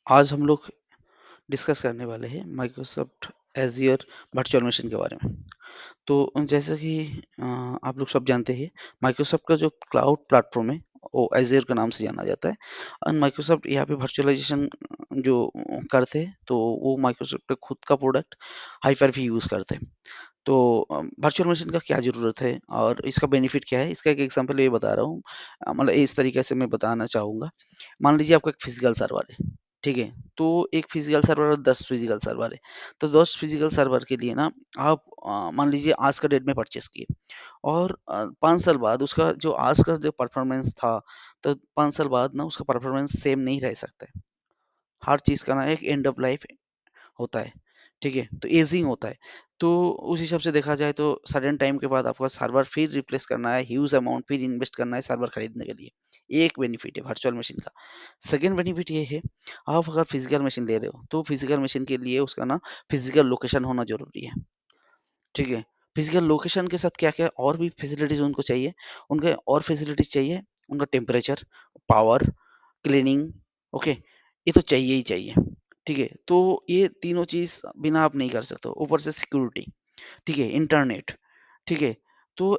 आज हम लोग डिस्कस करने वाले हैं माइक्रोसॉफ्ट एजियर वर्चुअल मशीन के बारे में। तो जैसा कि आप लोग सब जानते हैं, माइक्रोसॉफ्ट का जो क्लाउड प्लेटफॉर्म है वो एजियर के नाम से जाना जाता है। और माइक्रोसॉफ्ट यहाँ पे वर्चुअलाइजेशन जो करते हैं, तो वो माइक्रोसॉफ्ट का खुद का प्रोडक्ट हाइपर-वी यूज़ करते हैं। तो वर्चुअल मशीन का क्या ज़रूरत है और इसका बेनिफिट क्या है, इसका एक एग्जांपल ये बता रहा हूँ। मतलब इस तरीके से मैं बताना चाहूँगा। मान लीजिए आपका एक फिजिकल सर्वर है, ठीक है? तो एक फिजिकल सर्वर और 10 फिजिकल सर्वर है। तो 10 फिजिकल सर्वर के लिए ना आप मान लीजिए आज का डेट में परचेज़ किए और 5 साल बाद उसका जो आज का जो परफॉर्मेंस था, तो 5 साल बाद ना उसका परफॉर्मेंस सेम नहीं रह सकता है। हर चीज़ का ना एक एंड ऑफ लाइफ होता है, ठीक है? तो एजिंग होता है। तो उस हिसाब से देखा जाए तो सर्टेन टाइम के बाद आपका सर्वर फिर रिप्लेस करना है, ह्यूज अमाउंट फिर इन्वेस्ट करना है सर्वर खरीदने के लिए। एक बेनिफिट है वर्चुअल मशीन का। सेकंड बेनिफिट ये है, आप अगर फिजिकल मशीन ले रहे हो, तो फिजिकल मशीन के लिए उसका ना फिजिकल लोकेशन होना ज़रूरी है, ठीक है? फिजिकल लोकेशन के साथ क्या-क्या और भी फैसिलिटीज़ उनको चाहिए, उनके और फैसिलिटीज़ चाहिए, उनका टेम्परेचर, पावर, क्लीनिंग, ओके? ये तो चाहिए ही चाहिए, ठीक है? तो ये तीनों चीज़ बिना आप नहीं कर सकते हो। ऊपर से सिक्योरिटी, ठीक है? इंटरनेट, ठीक है? तो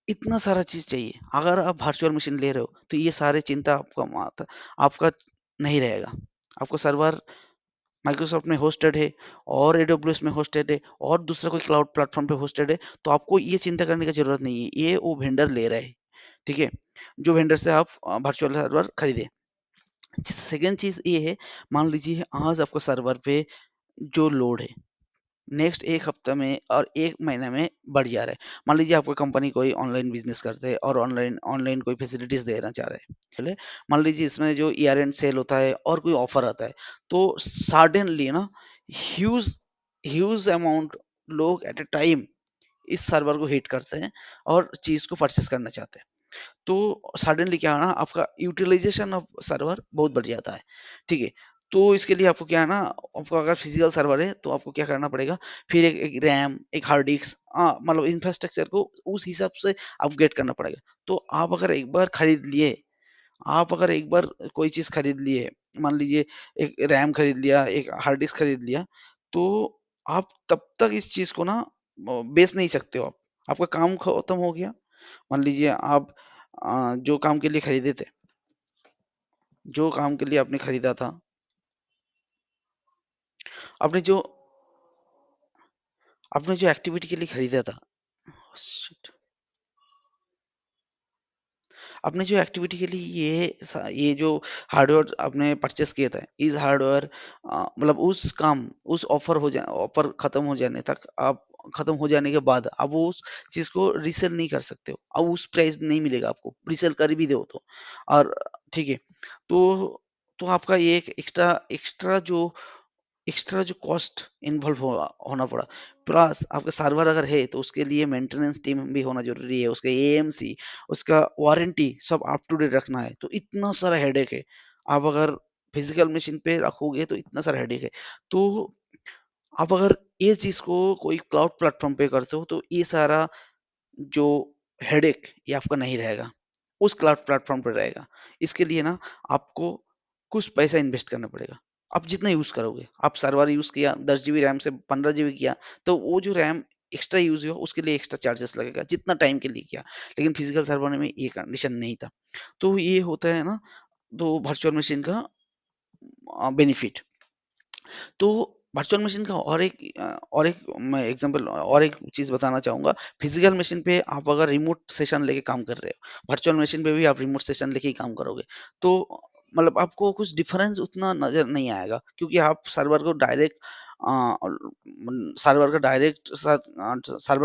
इतना सारा चीज़ चाहिए। अगर आप वर्चुअल मशीन ले रहे हो, तो ये सारी चिंता आपका नहीं रहेगा। आपका सर्वर माइक्रोसॉफ्ट में होस्टेड है और एडब्ल्यूएस में होस्टेड है और दूसरा कोई क्लाउड प्लेटफ़ॉर्म पे होस्टेड है, तो आपको ये चिंता करने की ज़रूरत नहीं है। ये वो वेंडर ले रहा है, ठीक है? जो वेंडर से आप वर्चुअल सर्वर खरीदे। सेकंड चीज़ ये है, मान लीजिए आज आपका सर्वर पे जो लोड है, नेक्स्ट 1 हफ्ता में और 1 महीने में बढ़ जा रहा है। मान लीजिए आपका कंपनी कोई ऑनलाइन बिज़नेस करते हैं और ऑनलाइन ऑनलाइन कोई फैसिलिटीज़ देना चाह रहा है। चले मान लीजिए इसमें जो ईयर एंड सेल होता है और कोई ऑफर आता है, तो सडनली ना ह्यूज ह्यूज अमाउंट लोग एट अ टाइम इस सर्वर को हिट करते हैं और चीज़ को परचेज़ करना चाहते हैं। तो सडनली क्या है ना, आपका यूटिलाइजेशन ऑफ सर्वर बहुत बढ़ जाता है, ठीक है? तो इसके लिए आपको क्या है ना, आपको अगर फिजिकल सर्वर है तो आपको क्या करना पड़ेगा, फिर एक रैम, एक हार्ड डिस्क, मतलब इंफ्रास्ट्रक्चर को उस हिसाब से अपग्रेड करना पड़ेगा। तो आप अगर एक बार कोई चीज़ खरीद लिए, मान लीजिए एक रैम खरीद लिया, एक हार्ड डिस्क खरीद लिया, तो आप तब तक इस चीज़ को ना बेच नहीं सकते हो आप। आपका काम खत्म हो गया। मान लीजिए आप जो काम के लिए खरीदे थे, जो काम के लिए आपने खरीदा था, आपने जो आपने जो एक्टिविटी के लिए खरीदा था, शिट! आपने जो एक्टिविटी के लिए ये जो हार्डवेयर आपने परचेज़ किया था, इस हार्डवेयर मतलब उस ऑफ़र खत्म हो जाने तक आप खत्म हो जाने के बाद आप वो उस चीज़ को रीसेल नहीं कर सकते हो। अब उस प्राइस नहीं मिलेगा आपको, रीसेल कर भी दो तो। और ठीक है, तो आपका ये एक एक्स्ट्रा जो कॉस्ट इन्वॉल्व होना पड़ा, प्लस आपका सर्वर अगर है तो उसके लिए मेंटेनेंस टीम भी होना जरूरी है, उसका एएमसी, उसका वारंटी सब अप टू डेट रखना है, तो इतना सारा हेडेक है। आप अगर फिजिकल मशीन पे रखोगे तो इतना सारा हेडेक है। तो आप अगर ये चीज को कोई क्लाउड प्लेटफॉर्म पे करते हो तो ये सारा जो हेडेक ये आपका नहीं रहेगा, उस क्लाउड प्लेटफॉर्म पर रहेगा। इसके लिए ना आपको कुछ पैसा इन्वेस्ट करना पड़ेगा। आप जितना यूज करोगे, आप सर्वर यूज किया 10 जीबी रैम से 15 जीबी किया, तो वो जो रैम एक्स्ट्रा यूज हुआ उसके लिए एक्स्ट्रा चार्जेस लगेगा जितना टाइम के लिए किया। लेकिन फिजिकल सर्वर में ये कंडीशन नहीं था। तो ये होता है ना, तो वर्चुअल मशीन का बेनिफिट। तो वर्चुअल मशीन का और एक मैं एग्जांपल और एक चीज़ बताना चाहूँगा। फिजिकल मशीन पे आप अगर रिमोट सेशन लेके काम कर रहे हो, वर्चुअल मशीन पे भी आप रिमोट सेशन लेके ही काम करोगे। तो मतलब आपको कुछ डिफरेंस उतना नज़र नहीं आएगा, क्योंकि आप सर्वर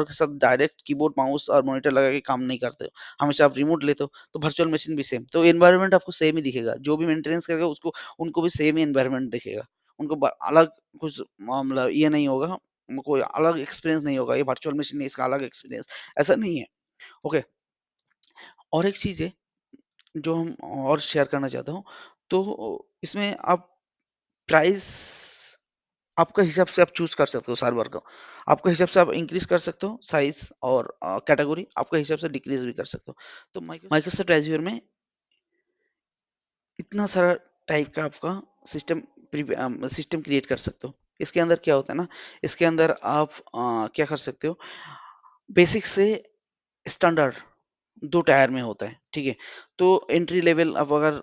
के साथ डायरेक्ट कीबोर्ड, माउस और मॉनिटर लगा के काम नहीं करते हो। हमेशा आप रिमोट लेते हो, तो वर्चुअल मशीन भी सेम। तो एनवायरनमेंट आपको सेम ही दिखेगा। जो भी मेंटेनेंस करेगा उसको उनको भी सेम ही एनवायरनमेंट दिखेगा। उनको अलग कुछ मामला ये नहीं होगा, कोई अलग एक्सपीरियंस नहीं होगा, ये वर्चुअल मशीन है इसका अलग एक्सपीरियंस, ऐसा नहीं है। ओके। और एक चीज है जो हम और शेयर करना चाहता हूँ, तो इसमें आप प्राइस आपका हिसाब से आप चूज कर सकते हो सर्वर को। आपके हिसाब से आप इंक्रीज कर सकते हो साइज और कैटेगरी, आपके हिसाब से डिक्रीज भी कर सकते हो। तो माइक्रोसॉफ्ट एज्योर में इतना सारा टाइप का आपका सिस्टम सिस्टम क्रिएट कर सकते हो। इसके अंदर क्या होता है ना, इसके अंदर आप क्या कर सकते हो, बेसिक से स्टैंडर्ड 2 टायर में होता है, ठीक है? तो एंट्री लेवल, अब अगर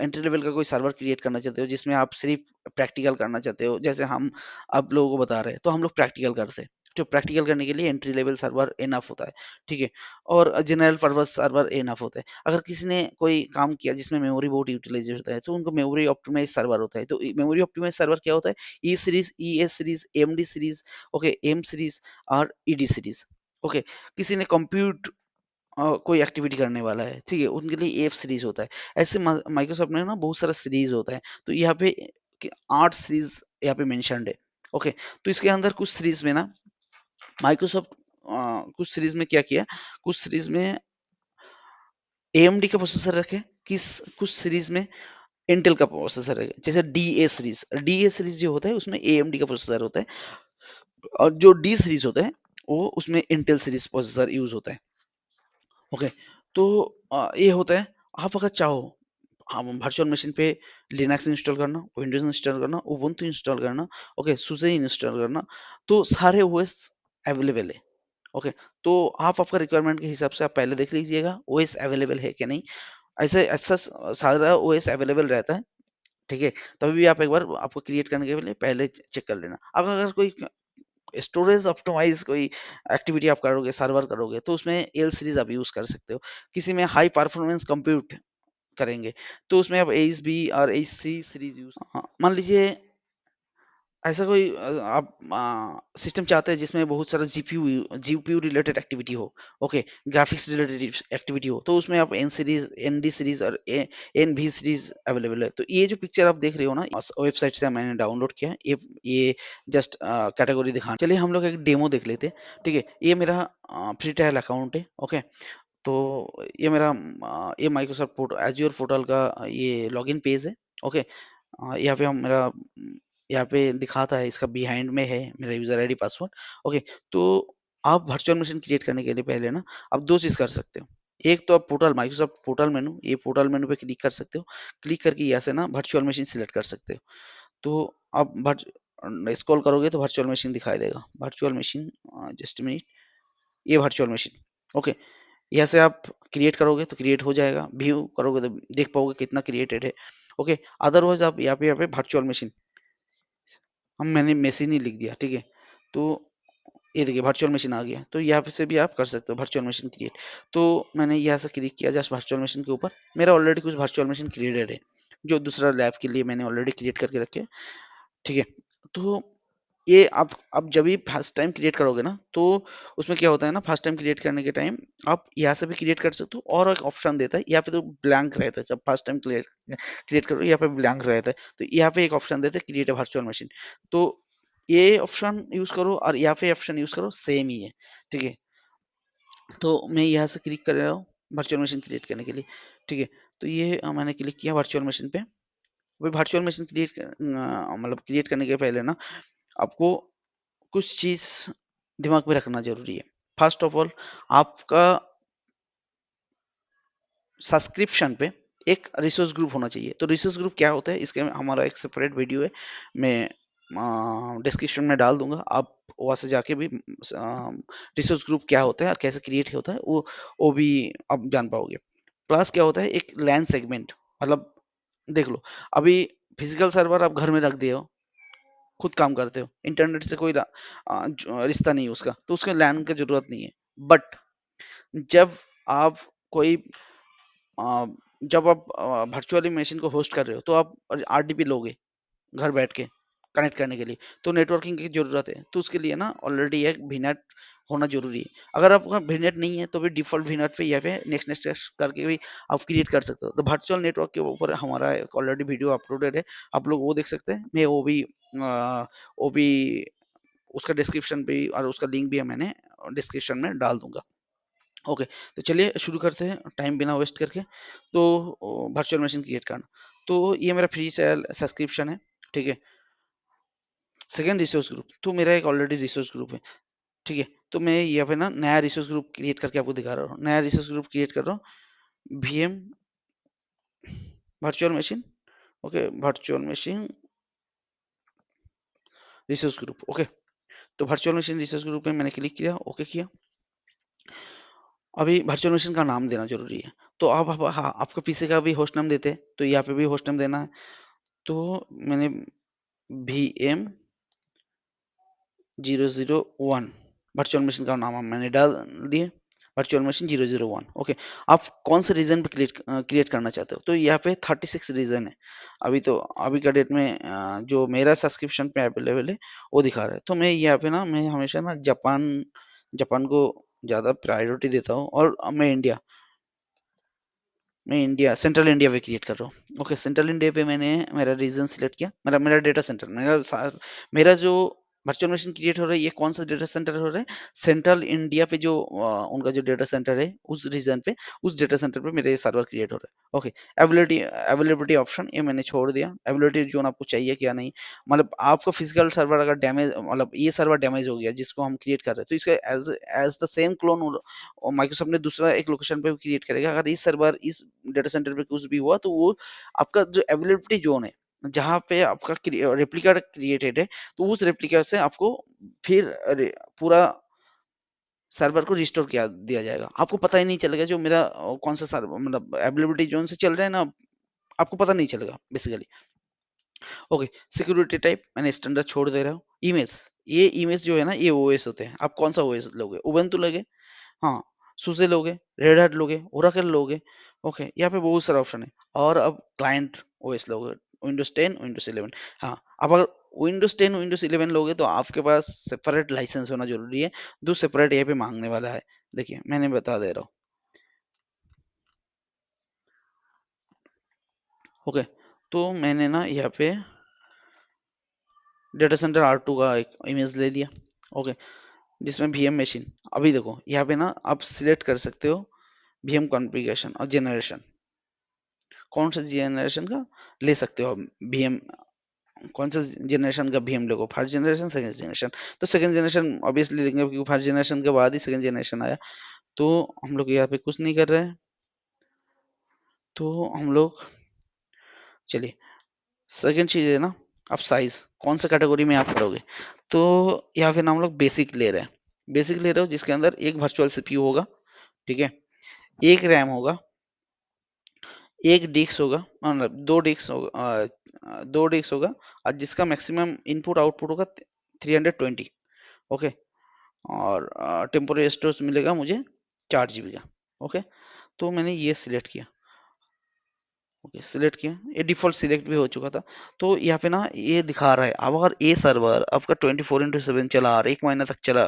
एंट्री लेवल का कोई सर्वर क्रिएट करना चाहते हो जिसमें आप सिर्फ प्रैक्टिकल करना चाहते हो, जैसे हम आप लोगों को बता रहे हैं, तो हम लोग प्रैक्टिकल करते हैं। तो प्रैक्टिकल करने के लिए एंट्री लेवल सर्वर इनफ होता है, ठीक है? और जनरल पर्पस सर्वर इनफ होता है। अगर किसी ने कोई काम किया जिसमें मेमोरी बहुत यूटिलाइज होता है, तो उनको मेमोरी ऑप्टिमाइज सर्वर होता है। तो मेमोरी ऑप्टिमाइज सर्वर क्या होता है? E series, E S series, MD series, okay, M series और ईडी सीरीज, ओके। किसी ने कंप्यूट कोई एक्टिविटी करने वाला है, ठीक है, उनके लिए एफ सीरीज होता है। ऐसे माइक्रोसॉफ्ट में ना बहुत सारा सीरीज होता है। तो यहाँ पे 8 सीरीज यहाँ पे मेंशन्ड है, ओके। तो इसके अंदर कुछ सीरीज में ना माइक्रोसॉफ्ट कुछ सीरीज में क्या किया, कुछ सीरीज में एएमडी का प्रोसेसर रखे, किस कुछ सीरीज में इंटेल का प्रोसेसर रखे। जैसे डी ए सीरीज जो होता है उसमें एएमडी का प्रोसेसर होता है, और जो डी सीरीज होता है वो उसमें इंटेल सीरीज प्रोसेसर यूज होता है, ओके। तो ये होता है। आप अगर चाहो, हम वर्चुअल मशीन पे लिनक्स इंस्टॉल करना, विंडोज इंस्टॉल करना, उबुंटू इंस्टॉल करना, ओके, सुसे इंस्टॉल करना, तो सारे ओएस अवेलेबल है, ओके। तो आप आपका रिक्वायरमेंट के हिसाब से आप पहले देख लीजिएगा ओएस अवेलेबल है कि नहीं। ऐसे ऐसा सारा ओएस अवेलेबल रहता है, ठीक है। तभी भी आप एक बार आपको क्रिएट करने के लिए पहले चेक कर लेना। अब अगर कोई स्टोरेज ऑप्टिमाइज कोई एक्टिविटी आप करोगे, सर्वर करोगे, तो उसमें एल सीरीज आप यूज कर सकते हो। किसी में हाई परफॉर्मेंस कंप्यूट करेंगे, तो उसमें आप एच बी और एच सी सीरीज यूज, मान लीजिए ऐसा कोई आप सिस्टम चाहते हैं जिसमें बहुत सारा जीपीयू रिलेटेड एक्टिविटी हो, ओके, ग्राफिक्स रिलेटेड एक्टिविटी हो, तो उसमें आप N series, N D series और एन भी सीरीज अवेलेबल है। तो ये जो पिक्चर आप देख रहे हो ना, वेबसाइट से मैंने डाउनलोड किया है। ये जस्ट कैटेगरी दिखाना। चलिए हम लोग एक डेमो देख लेते हैं, ठीक है। ये मेरा फ्री ट्रायल अकाउंट है, ओके। तो ये मेरा ये माइक्रोसॉफ्ट एज्योर पोर्टल का ये लॉगिन पेज है, ओके। यहाँ पे हम मेरा यहाँ पे दिखाता है, इसका बिहाइंड में है मेरा यूजर आईडी पासवर्ड, ओके। तो आप वर्चुअल मशीन क्रिएट करने के लिए पहले ना आप दो चीज कर सकते हो। एक तो आप पोर्टल, माइक्रोसॉफ्ट पोर्टल मेनू, ये पोर्टल मेनू पे क्लिक कर सकते हो। क्लिक करके यहाँ से ना वर्चुअल मशीन सिलेक्ट कर सकते हो। तो आप स्क्रॉल करोगे तो वर्चुअल मशीन दिखाई देगा, वर्चुअल मशीन, जस्ट मिनट, ये वर्चुअल मशीन, ओके। यहाँ से आप क्रिएट करोगे तो क्रिएट हो जाएगा, व्यू करोगे तो देख पाओगे कितना क्रिएटेड है, ओके। अदरवाइज आप यहाँ पे वर्चुअल मशीन, हम मैंने मशीन ही लिख दिया, ठीक है। तो ये देखिए वर्चुअल मशीन आ गया। तो यहाँ से भी आप कर सकते हो वर्चुअल मशीन क्रिएट। तो मैंने यहाँ से क्लिक किया जस्ट वर्चुअल मशीन के ऊपर, मेरा ऑलरेडी कुछ वर्चुअल मशीन क्रिएटेड है जो दूसरा लैब के लिए मैंने ऑलरेडी क्रिएट करके रखे, ठीक है। तो ये आप जब भी फर्स्ट टाइम क्रिएट करोगे ना, तो उसमें क्या होता है ना, फर्स्ट टाइम क्रिएट करने के टाइम आप यहाँ से भी क्रिएट कर सकते हो, और एक ऑप्शन देता है यहाँ पे, तो ब्लैंक रहता है जब फर्स्ट टाइम क्रिएट क्रिएट करो, यहाँ पे ब्लैंक रहता है। तो यहाँ पे एक ऑप्शन देते हैं क्रिएट अ वर्चुअल मशीन। तो ये ऑप्शन यूज करो और यहाँ पे ऑप्शन यूज करो, सेम ही है, ठीक है। तो मैं यहाँ से क्लिक कर रहा हूँ वर्चुअल मशीन क्रिएट करने के लिए, ठीक है। तो ये मैंने क्लिक किया वर्चुअल मशीन पे। वही वर्चुअल मशीन क्रिएट मतलब क्रिएट करने के पहले ना आपको कुछ चीज दिमाग में रखना जरूरी है। फर्स्ट ऑफ ऑल, आपका सब्सक्रिप्शन पे एक रिसोर्स ग्रुप होना चाहिए। तो रिसोर्स ग्रुप क्या होता है, इसके हमारा एक सेपरेट वीडियो है, मैं डिस्क्रिप्शन में डाल दूंगा, आप वहां से जाके भी रिसोर्स ग्रुप क्या होता है और कैसे क्रिएट होता है वो भी आप जान पाओगे। प्लस क्या होता है, एक लैन सेगमेंट, मतलब देख लो, अभी फिजिकल सर्वर आप घर में रख दिए हो, खुद काम करते हो, इंटरनेट से कोई रिश्ता नहीं है उसका, तो उसके लैन की जरूरत नहीं है। बट जब आप कोई अ, जब आप वर्चुअली मशीन को होस्ट कर रहे हो, तो आप आरडीपी लोगे घर बैठ के कनेक्ट करने के लिए, तो नेटवर्किंग की जरूरत है। तो उसके लिए ना ऑलरेडी एक वीनेट होना जरूरी है। अगर आपका वीनेट नहीं है तो भी डिफॉल्ट वीनेट पे या पे नेक्स्ट नेक्स्ट करके भी आप क्रिएट कर सकते हो। तो वर्चुअल नेटवर्क के ऊपर हमारा एक ऑलरेडी वीडियो अपलोडेड है, आप लोग वो देख सकते हैं। मैं वो भी उसका डिस्क्रिप्शन पे और उसका लिंक भी मैंने डिस्क्रिप्शन में डाल दूंगा, ओके। तो चलिए शुरू करते हैं टाइम बिना वेस्ट करके। तो वर्चुअल मशीन क्रिएट करना, तो ये मेरा फ्री ट्रायल सब्सक्रिप्शन है, ठीक है। सेकेंड रिसोर्स ग्रुप, तो मेरा एक ऑलरेडी रिसोर्स ग्रुप है, ठीक है। तो मैं यहाँ पे ना नया रिसोर्स ग्रुप क्रिएट करके आपको दिखा रहा हूँ। नया रिसोर्स ग्रुप क्रिएट कर रहा हूँ, VM virtual machine, okay, virtual machine resource group. Okay, तो वर्चुअल मशीन रिसोर्स ग्रुप में मैंने क्लिक किया, ओके किया। अभी वर्चुअल मशीन का नाम देना जरूरी है, तो आप हाँ आपका पीसी का भी होस्ट नाम देते हैं, तो यहाँ पे भी होस्ट नाम देना है। तो मैंने VM001 वर्चुअल मशीन का नाम मैंने डाल दिए, वर्चुअल मशीन 001। ओके, आप कौन से रीजन पे क्रिएट करना चाहते हो, तो यहाँ पे 36 रीजन है। अभी तो अभी का डेट में जो मेरा सब्सक्रिप्शन पे अवेलेबल है वो दिखा रहा है। तो मैं यहाँ पे ना, मैं हमेशा ना जापान जापान को ज़्यादा प्रायोरिटी देता हूँ, और मैं इंडिया सेंट्रल इंडिया पे क्रिएट कर रहा हूँ। ओके, सेंट्रल इंडिया पे मैंने मेरा रीजन सिलेक्ट किया, मेरा मेरा डेटा सेंटर, मेरा जो वर्चुअल मशीन क्रिएट हो रहा है ये कौन सा डेटा सेंटर हो रहा है, सेंट्रल इंडिया पे जो उनका जो डेटा सेंटर है उस रीजन पे, उस डेटा सेंटर पे मेरे सर्वर क्रिएट हो रहा है। ओके, अवेलेबिलिटी ऑप्शन ये मैंने छोड़ दिया, अवेलेबिलिटी जोन आपको चाहिए क्या नहीं, मतलब आपका फिजिकल सर्वर अगर डैमेज, मतलब ये सर्वर डैमेज हो गया जिसको हम क्रिएट कर रहे हैं, तो इसका as as the same clone और माइक्रोसॉफ्ट ने दूसरा एक लोकेशन पे क्रिएट करेगा। अगर इस सर्वर इस डेटा सेंटर पे कुछ भी हुआ तो वो आपका जो अवेलेबिलिटी जोन है जहाँ पे आपका रेप्लिका क्रिएटेड है, तो उस रेप्लिका से आपको फिर पूरा सर्वर को रिस्टोर किया दिया जाएगा। आपको पता ही नहीं चलेगा जो मेरा कौन सा सर्वर, मतलब अवेलेबिलिटी जोन से चल रहा है ना, आपको पता नहीं चलेगा बेसिकली। ओके, सिक्योरिटी टाइप मैंने स्टैंडर्ड छोड़ दे रहा हूँ। इमेज, ये इमेज जो है ना ये ओएस होते हैं, आप कौन सा ओएस लोगे, उबंटू लोगे, हाँ, सुसे लोगे, रेड हैट लोगे, ओरेकल लोगे। ओके, यहाँ पे बहुत सारा ऑप्शन है। और अब क्लाइंट ओएस लोगे, विंडोज 10, विंडोज 11। हाँ, अब अगर विंडोज 10, विंडोज 11 लोगे तो आपके पास सेपरेट लाइसेंस होना जरूरी है, दो सेपरेट यहाँ पे मांगने वाला है। देखिए मैंने बता दे रहा हूँ। ओके, तो मैंने ना यहाँ पे डेटा सेंटर R2 का एक इमेज ले लिया। ओके, जिसमें VM मशीन, अभी देखो यहाँ पे ना आप सिलेक्ट कर सकते हो VM कॉन्फ़िगरेशन और जेनरेशन, कौन सा जेनरेशन का ले सकते हो आप VM, कौन सा जनरेशन का VM लोगो, फर्स्ट जनरेशन, सेकंड जनरेशन। तो सेकंड जनरेशन ऑब्वियसली लेंगे क्योंकि फर्स्ट जनरेशन के बाद ही सेकंड जनरेशन आया। तो हम लोग यहाँ पे कुछ नहीं कर रहे हैं, तो हम लोग चलिए सेकंड चीज है ना, आप साइज कौन सा कैटेगरी में आप करोगे, तो यहाँ पे ना हम लोग बेसिक ले रहे हैं, बेसिक ले रहे हो जिसके अंदर एक वर्चुअल सीपीयू होगा, ठीक है, एक रैम होगा, एक डिस्क होगा, मतलब दो डिस्क होगा, और जिसका मैक्सिमम इनपुट आउटपुट होगा 320। ओके, और टेम्पोररी स्टोरेज मिलेगा मुझे 4 GB का। ओके, तो मैंने ये सिलेक्ट किया। ओके, सिलेक्ट किया, ये डिफॉल्ट सिलेक्ट भी हो चुका था। तो यहाँ पे ना ये दिखा रहा है, अब अगर ये सर्वर आपका 24/7 चला और 1 महीना तक चला,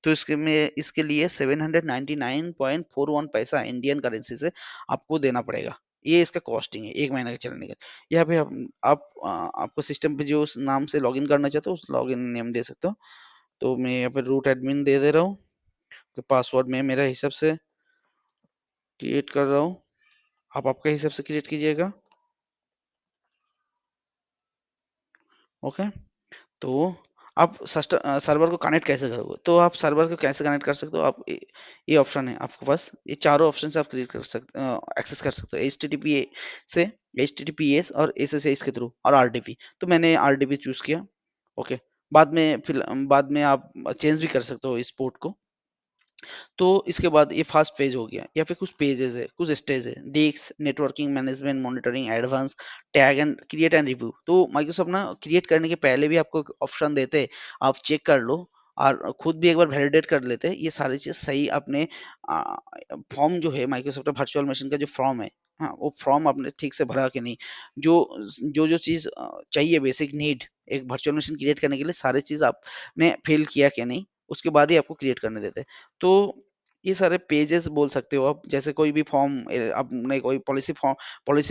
तो इसके लिए 799.41 पैसा इंडियन करेंसी से आपको देना पड़ेगा। ये इसका कॉस्टिंग है 1 महीने के चलने का। यहाँ पे आपको सिस्टम पे जो उस नाम से लॉगिन करना चाहते हो उस लॉगिन नेम दे सकते हो। तो मैं यहाँ पे रूट एडमिन दे दे रहा हूँ, पासवर्ड में मेरा हिसाब से क्रिएट कर रहा हूँ, आप आपके हिसाब से क्रिएट कीजिएगा। ओके, तो आप सर्वर को कनेक्ट कैसे करोगे, तो आप सर्वर को कैसे कनेक्ट कर सकते हो, आप ये ऑप्शन है आपके पास, ये चारों ऑप्शन से आप क्रिएट कर सकते एक्सेस कर सकते हो, HTTP से, HTTPS और SSH के थ्रू, और RDP। तो मैंने RDP चूज किया। ओके, बाद में आप चेंज भी कर सकते हो इस पोर्ट को। तो इसके बाद ये फर्स्ट पेज हो गया, या फिर कुछ पेजेस है, कुछ स्टेज है, disk networking management monitoring advance tag and create and review. तो माइक्रोसॉफ्ट ना क्रिएट करने के पहले भी आपको ऑप्शन देते हैं, आप चेक कर लो और खुद भी एक बार वैलिडेट कर लेते हैं ये सारी चीज सही अपने फॉर्म जो है माइक्रोसॉफ्ट वर्चुअल मशीन का जो फॉर्म है, हाँ वो फॉर्म आपने ठीक से भरा कि नहीं, जो जो जो चीज चाहिए बेसिक नीड एक वर्चुअल मशीन क्रिएट करने के लिए, सारी चीज आपने फिल किया कि नहीं, उसके बाद ही आपको क्रिएट करने देते हैं। तो ये सारे पेजेस बोल सकते हो आप, जैसे कोई भी फॉर्म आपने कोई पॉलिसी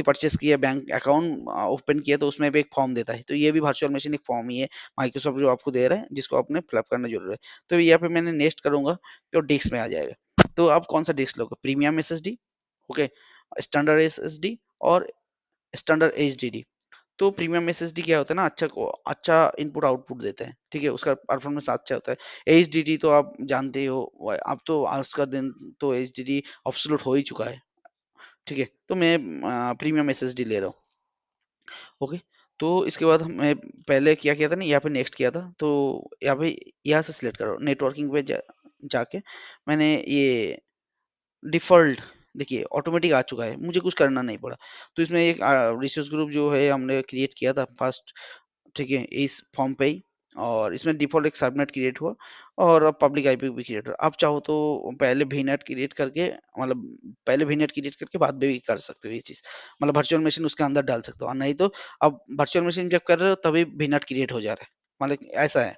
परचेस की है, बैंक अकाउंट ओपन किया, तो उसमें भी एक फॉर्म देता है, तो ये भी वर्चुअल मशीन एक फॉर्म ही है माइक्रोसॉफ्ट जो आपको दे रहा है, जिसको आपने फिलअप करना जरूर है। तो यहाँ पे मैंने नेक्स्ट करूंगा तो डिस्क में आ जाएगा। तो आप कौन सा डिस्क लोगे, premium SSD, okay, standard SSD और स्टैंडर्ड HDD। तो प्रीमियम एसएसडी क्या होता है ना, अच्छा इनपुट आउटपुट देते हैं, ठीक है, उसका परफॉर्मेंस अच्छा होता है। एचडीडी तो आप जानते ही हो, अब तो आज का दिन तो एचडीडी ऑब्सोल्यूट हो ही चुका है, ठीक है, तो मैं प्रीमियम एसएसडी ले रहा हूँ। ओके, तो इसके बाद मैं पहले क्या किया था ना, यहाँ पे नेक्स्ट किया था, तो यहाँ पे यहाँ से सिलेक्ट करो नेटवर्किंग पे जाके मैंने ये डिफ़ॉल्ट, देखिए ऑटोमेटिक आ चुका है, मुझे कुछ करना नहीं पड़ा। तो इसमें एक रिसोर्स ग्रुप जो है हमने क्रिएट किया था फर्स्ट, ठीक है, इस फॉर्म पे ही, और इसमें डिफ़ॉल्ट एक सबनेट क्रिएट हुआ और अब पब्लिक आईपी भी क्रिएट हुआ। आप चाहो तो पहले वीनेट क्रिएट करके, मतलब पहले वीनेट क्रिएट करके बाद में भी कर सकते हो ये चीज़, मतलब वर्चुअल मशीन उसके अंदर डाल सकते हो, और नहीं तो अब वर्चुअल मशीन जब कर रहे हो तभी वीनेट क्रिएट हो जा रहा है, मतलब ऐसा है।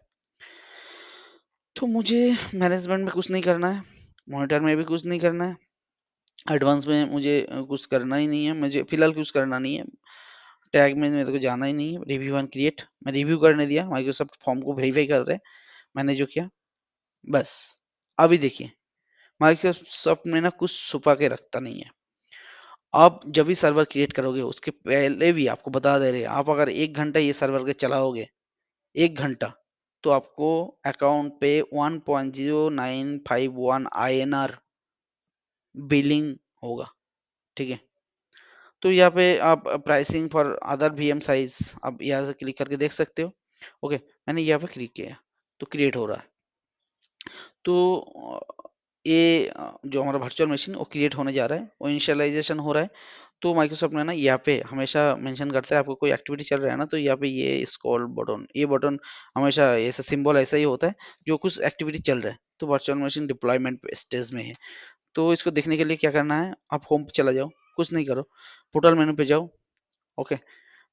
तो मुझे मैनेजमेंट में कुछ नहीं करना है, मॉनिटर में भी कुछ नहीं करना है, एडवांस में मुझे कुछ करना ही नहीं है, मुझे फिलहाल कुछ करना नहीं है, टैग में मेरे को जाना ही नहीं है, रिव्यू एंड क्रिएट मैं रिव्यू करने दिया, माइक्रोसॉफ्ट फॉर्म को वेरीफाई कर रहे हैं, मैंने जो किया बस। अभी देखिए माइक्रोसॉफ्ट में ना कुछ छुपा के रखता नहीं है। आप जब भी सर्वर क्रिएट करोगे उसके पहले भी आपको बता दे रहे हैं, आप अगर 1 घंटा ये सर्वर के चलाओगे, 1 घंटा, तो आपको अकाउंट पे 1.0951 INR बिलिंग होगा, ठीक है। तो यहाँ पे आप pricing for other VM size, आप यहाँ से क्लिक करके देख सकते हो। ओके, मैंने यहाँ पे क्लिक किया तो क्रिएट हो रहा है। तो ये जो हमारा वर्चुअल मशीन वो क्रिएट होने जा रहा है, वो इनिशियलाइजेशन हो रहा है। तो माइक्रोसॉफ्ट ने ना यहाँ पे हमेशा मेंशन करता है, आपको कोई एक्टिविटी चल रहा है ना, तो यहाँ पे ये स्क्रॉल बटन, ये बटन हमेशा ऐसा सिंबल ऐसा ही होता है, जो कुछ एक्टिविटी चल रहा है, तो वर्चुअल मशीन डिप्लॉयमेंट स्टेज में है। तो इसको देखने के लिए क्या करना है, आप होम पे चला जाओ, कुछ नहीं करो, पोर्टल मेनू पे जाओ। ओके,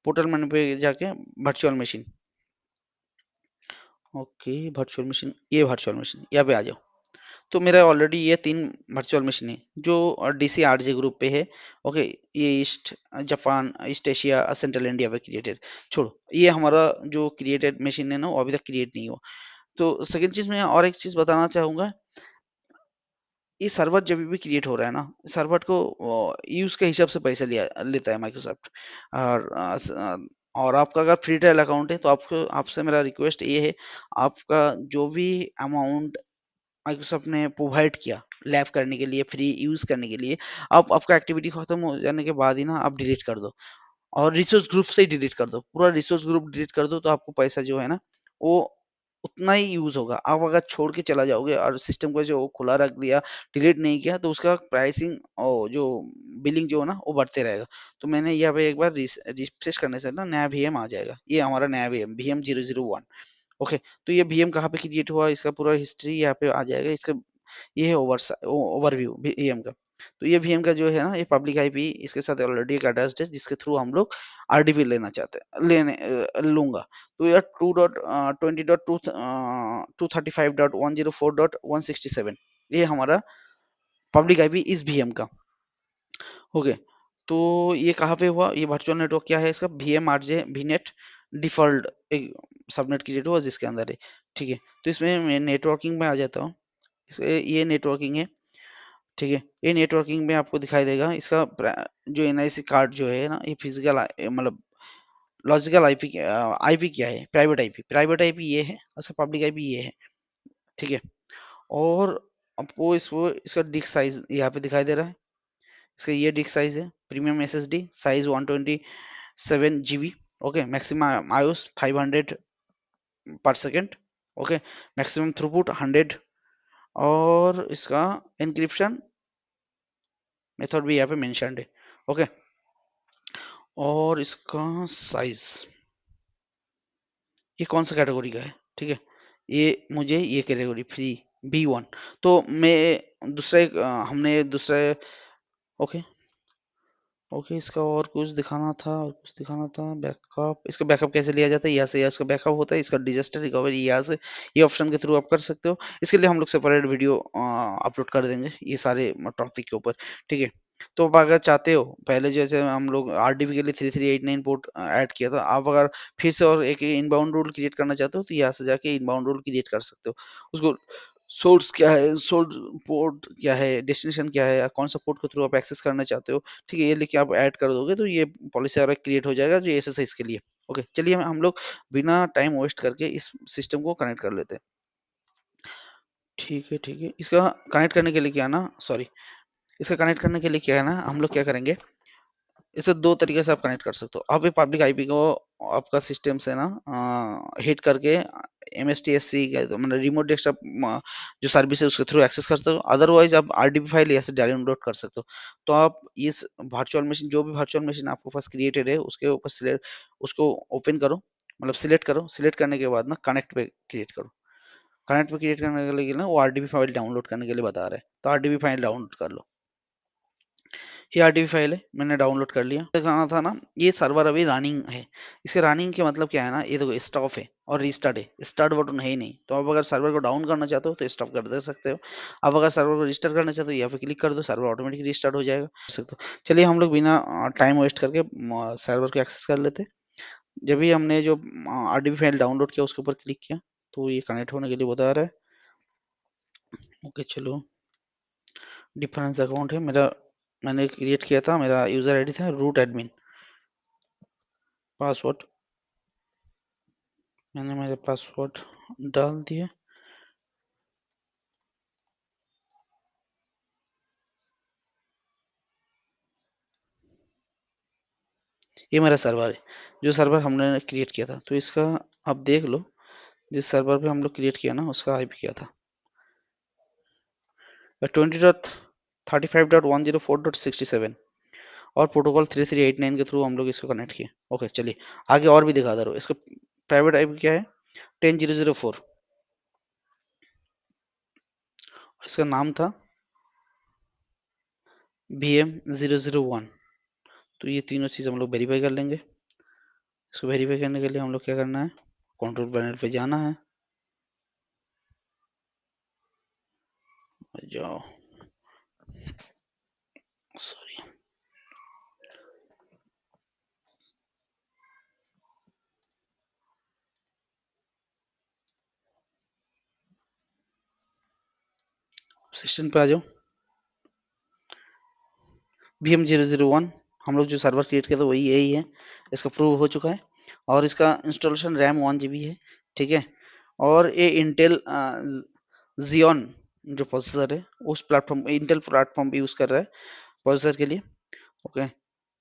पोर्टल मेनू पे जाके virtual machine, okay virtual machine, ये वर्चुअल मशीन यहाँ पे आ जाओ। तो मेरा ऑलरेडी ये 3 वर्चुअल मशीन है जो डीसी आरजे ग्रुप पे है। ओके, ये east Japan, east Asia, central India पे क्रिएटेड, छोड़ो, ये हमारा जो क्रिएटेड मशीन है ना वो अभी तक क्रिएट नहीं हुआ। तो सेकंड चीज मैं और एक चीज बताना चाहूंगा, ये सर्वर जब भी क्रिएट हो रहा है ना, सर्वर को यूज के हिसाब से पैसा लिया लेता है माइक्रोसॉफ्ट। और और आपका अगर फ्री ट्रायल अकाउंट है तो आपको, आपसे मेरा रिक्वेस्ट ये है, आपका जो भी अमाउंट माइक्रोसॉफ्ट ने प्रोवाइड किया लैब करने के लिए, फ्री यूज करने के लिए, आप आपका एक्टिविटी खत्म हो जाने के बाद ही ना आप डिलीट कर दो, और रिसोर्स ग्रुप से ही डिलीट कर दो, पूरा रिसोर्स ग्रुप डिलीट कर दो, तो आपको पैसा जो है ना वो उतना ही यूज होगा। आप अगर छोड़ के चला जाओगे और सिस्टम को जो खुला रख दिया, डिलीट नहीं किया, तो उसका प्राइसिंग और जो बिलिंग जो है ना वो बढ़ते रहेगा। तो मैंने यहाँ पे एक बार रिफ्रेश करने से ना नया वीएम आ जाएगा, ये हमारा नया वीएम वीएम 001। ओके, तो ये वीएम कहाँ पे क्रिएट हुआ, इसका पूरा हिस्ट्री यहाँ पे आ जाएगा, इसका ये है ओवरव्यू वीएम का। तो ये वीएम का जो है ना, ये पब्लिक आईपी इसके साथ ऑलरेडी एक अटैच्ड है, जिसके थ्रू हम लोग आरडीपी लेना चाहते हैं, लूंगा। तो यह 2.20.235.104.167, ये हमारा पब्लिक आईपी इस वीएम का। ओके, तो ये कहाँ पे हुआ, ये वर्चुअल नेटवर्क क्या है इसका, V M R J V net default एक सबनेट क्रिएट हुआ जिसके अंदर है, ठीक है। तो इसमें मैं नेटवर्किंग में आ जाता हूँ, इसमें ये नेटवर्किंग है, ठीक है। ये नेटवर्किंग में आपको दिखाई देगा इसका जो एनआईसी कार्ड जो है ना, ये फिजिकल मतलब लॉजिकल आईपी, आईपी क्या है, प्राइवेट आईपी, प्राइवेट आईपी ये है, उसका पब्लिक आईपी ये है, ठीक है। और आपको इसको इसका डिस्क साइज यहाँ पे दिखाई दे रहा है, इसका ये डिस्क साइज है, premium SSD size 127 GB। Okay, maximum iOS 500 पर सेकेंड। ओके, मैक्सिमम थ्रूपुट 100, और इसका एनक्रिप्शन मेथड भी यहाँ पे मेंशन्ड है। ओके, और इसका साइज, ये कौन सा कैटेगरी का है, ठीक है, ये मुझे ये कैटेगरी फ्री B1। तो मैं दूसरा एक हमने दूसरा, ओके, ओके, इसका और कुछ दिखाना था, और कुछ दिखाना था, बैकअप, इसका बैकअप कैसे लिया जाता है, यहाँ से यहाँ इसका बैकअप होता है, इसका डिजास्टर रिकवरी यहाँ से ये ऑप्शन के थ्रू आप कर सकते हो। इसके लिए हम लोग सेपरेट वीडियो अपलोड कर देंगे ये सारे टॉपिक के ऊपर, ठीक है। तो आप अगर चाहते हो, पहले जैसे हम लोग आरडीबी के लिए 3389 पोर्ट ऐड किया था, आप अगर फिर से और एक इनबाउंड रूल क्रिएट करना चाहते हो, तो यहाँ से जाके इनबाउंड रूल क्रिएट कर सकते हो। उसको सोर्स क्या है, सोर्स पोर्ट क्या है, डेस्टिनेशन क्या है, कौन सा पोर्ट के थ्रू आप एक्सेस करना चाहते हो, ठीक है, ये लिख के आप ऐड कर दोगे तो ये पॉलिसी और क्रिएट हो जाएगा जो एसएसएस के लिए। ओके, चलिए हम लोग बिना टाइम वेस्ट करके इस सिस्टम को कनेक्ट कर लेते हैं। ठीक है, ठीक है, इसका कनेक्ट करने के लिए क्या है ना, सॉरी, इसका कनेक्ट करने के लिए क्या है ना, हम लोग क्या करेंगे, इसे दो तरीके से आप कनेक्ट कर सकते हो। आप ये पब्लिक आईपी को आपका सिस्टम से ना हिट करके MSTSC का मतलब रिमोट डेस्कटॉप जो सर्विस है उसके थ्रू एक्सेस कर सकते हो। अदरवाइज आप RDP फाइल ऐसे डाउनलोड कर सकते हो। तो आप इस वर्चुअल मशीन, जो भी वर्चुअल मशीन आपके पास क्रिएटेड है उसके ऊपर सिलेक्ट, उसको ओपन करो, मतलब सिलेक्ट करो। सिलेक्ट करने के बाद ना कनेक्ट पे क्रिएट करो। कनेक्ट पे क्रिएट करने के लिए ना वो RDP फाइल डाउनलोड करने के लिए बता रहा है, तो RDP फाइल डाउनलोड कर लो। ये RTB फाइल है, मैंने डाउनलोड कर लिया। दिखाना था ना, ये सर्वर अभी रनिंग है। इसके रनिंग के मतलब क्या है ना, ये देखो स्टॉप है और रीस्टार्ट है, स्टार्ट बटन है ही नहीं। तो आप अगर सर्वर को डाउन करना चाहते हो तो स्टॉप कर दे सकते हो। आप अगर सर्वर को रिस्टार्ट करना चाहते हो यहाँ पे क्लिक कर दो, सर्वर ऑटोमेटिक रिस्टार्ट हो जाएगा, कर सकते हो। चलिए हम लोग बिना टाइम वेस्ट करके सर्वर को एक्सेस कर लेते। जब भी हमने जो RTB फाइल डाउनलोड किया उसके ऊपर क्लिक किया तो ये कनेक्ट होने के लिए बता रहा है। ओके चलो, डिफरेंस अकाउंट है मेरा, मैंने क्रिएट किया था, मेरा यूजर आईडी था रूट एडमिन। पासवर्ड, मैंने मेरे पासवर्ड डाल दिया। ये मेरा सर्वर है, जो सर्वर हमने क्रिएट किया था। तो इसका आप देख लो, जिस सर्वर पे हम लोग क्रिएट किया ना उसका आईपी क्या था, 20.35.104.67 और प्रोटोकॉल 3389 के थ्रू हम लोग इसको कनेक्ट किए। ओके चलिए आगे और भी दिखाता रहो। इसका प्राइवेट आईपी क्या है, 10.0.0.4। इसका नाम था VM001। तो ये तीनों चीज़ हम लोग वेरीफाई कर लेंगे। इसको वेरीफाई करने के लिए हम लोग क्या करना है, कंट्रोल पैनल पे जाना है, जाओ, सॉरी, सिस्टम पे आ जाओ। VM001 हम लोग जो सर्वर क्रिएट किया था वही यही है। इसका प्रूव हो चुका है और इसका इंस्टॉलेशन रैम 1 GB है, ठीक है। और ये इंटेल Xeon जो प्रोसेसर है उस प्लेटफॉर्म, इंटेल प्लेटफॉर्म भी यूज़ कर रहा है प्रोसेसर के लिए। ओके,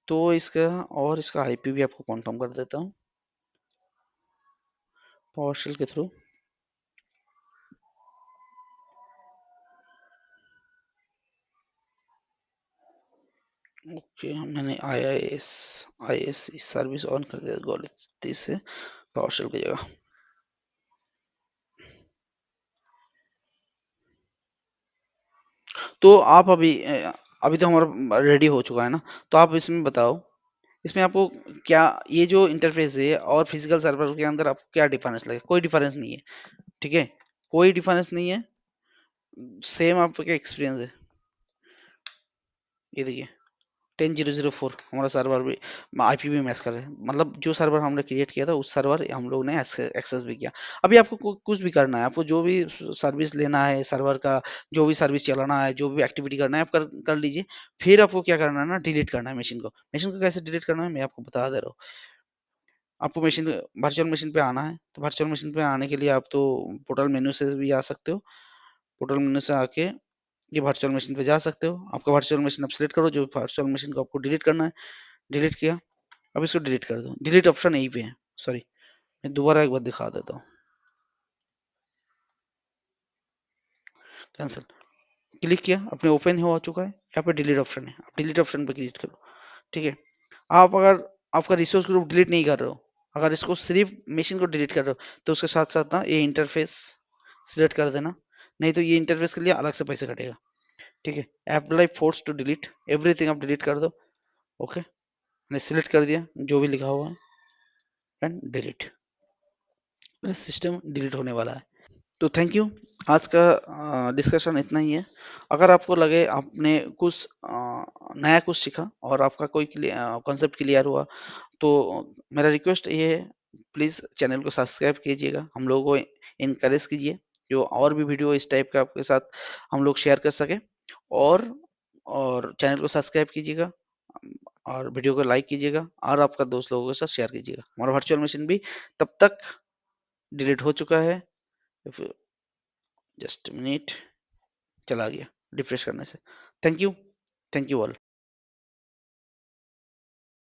तो इसका और इसका आईपी भी आपको कन्फर्म कर देता हूँ पावरशेल के थ्रू। ओके, मैंने IIS सर्विस ऑन कर दिया गलती से पावरशेल की जगह। तो आप अभी तो हमारा रेडी हो चुका है ना, तो आप इसमें बताओ, इसमें आपको क्या, ये जो इंटरफेस है और फिजिकल सर्वर के अंदर आपको क्या डिफरेंस लगे? कोई डिफरेंस नहीं है, ठीक है, कोई डिफरेंस नहीं है, सेम आपका एक्सपीरियंस है। ये देखिए 10.0.0.4 हमारा सर्वर भी आईपी भी मैच कर रहे हैं, मतलब जो सर्वर हमने क्रिएट किया था उस सर्वर हम लोग ने एक्सेस भी किया। अभी आपको कुछ भी करना है, आपको जो भी सर्विस लेना है सर्वर का, जो भी सर्विस चलाना है, जो भी एक्टिविटी करना है आप कर लीजिए। फिर आपको क्या करना है ना, डिलीट करना है मशीन को। मशीन को कैसे डिलीट करना है मैं आपको बता दे रहा हूँ। आपको मशीन, वर्चुअल मशीन पे आना है, तो वर्चुअल मशीन पे आने के लिए आप तो पोर्टल मेन्यू से भी आ सकते हो। पोर्टल मेन्यू से आके ये वर्चुअल मशीन पे जा सकते हो। आपका वर्चुअल मशीन आप सिलेक्ट करो, जो वर्चुअल मशीन को आपको डिलीट करना है। डिलीट किया, अब इसको डिलीट कर दो। डिलीट ऑप्शन यहीं पे है, सॉरी मैं दोबारा एक बार दिखा देता हूँ। कैंसिल, क्लिक किया, अपने ओपन हो चुका है, यहाँ पे डिलीट ऑप्शन है, आप डिलीट ऑप्शन पे क्लिक करो, ठीक है। आप अगर आपका रिसोर्स ग्रुप डिलीट नहीं कर रहे हो, अगर इसको सिर्फ मशीन को डिलीट कर रहे हो तो उसके साथ साथ ना ये इंटरफेस सिलेक्ट कर देना, नहीं तो ये इंटरफेस के लिए अलग से पैसे कटेगा, ठीक है। Apply force to delete everything, आप डिलीट कर दो। ओके, मैंने सिलेक्ट कर दिया जो भी लिखा हुआ है एंड डिलीट, मेरा सिस्टम डिलीट होने वाला है। तो थैंक यू, आज का डिस्कशन इतना ही है। अगर आपको लगे आपने कुछ नया कुछ सीखा और आपका कोई कॉन्सेप्ट क्लियर हुआ, तो मेरा रिक्वेस्ट ये है, प्लीज़ चैनल को सब्सक्राइब कीजिएगा, हम लोगों को इनकरेज कीजिए, जो और भी वीडियो इस टाइप का आपके साथ हम लोग शेयर कर सकें। और चैनल को सब्सक्राइब कीजिएगा और वीडियो को लाइक कीजिएगा और आपका दोस्त लोगों के साथ शेयर कीजिएगा। हमारा वर्चुअल मशीन भी तब तक डिलीट हो चुका है, जस्ट मिनट, चला गया रिफ्रेश करने से। Thank you, thank you all.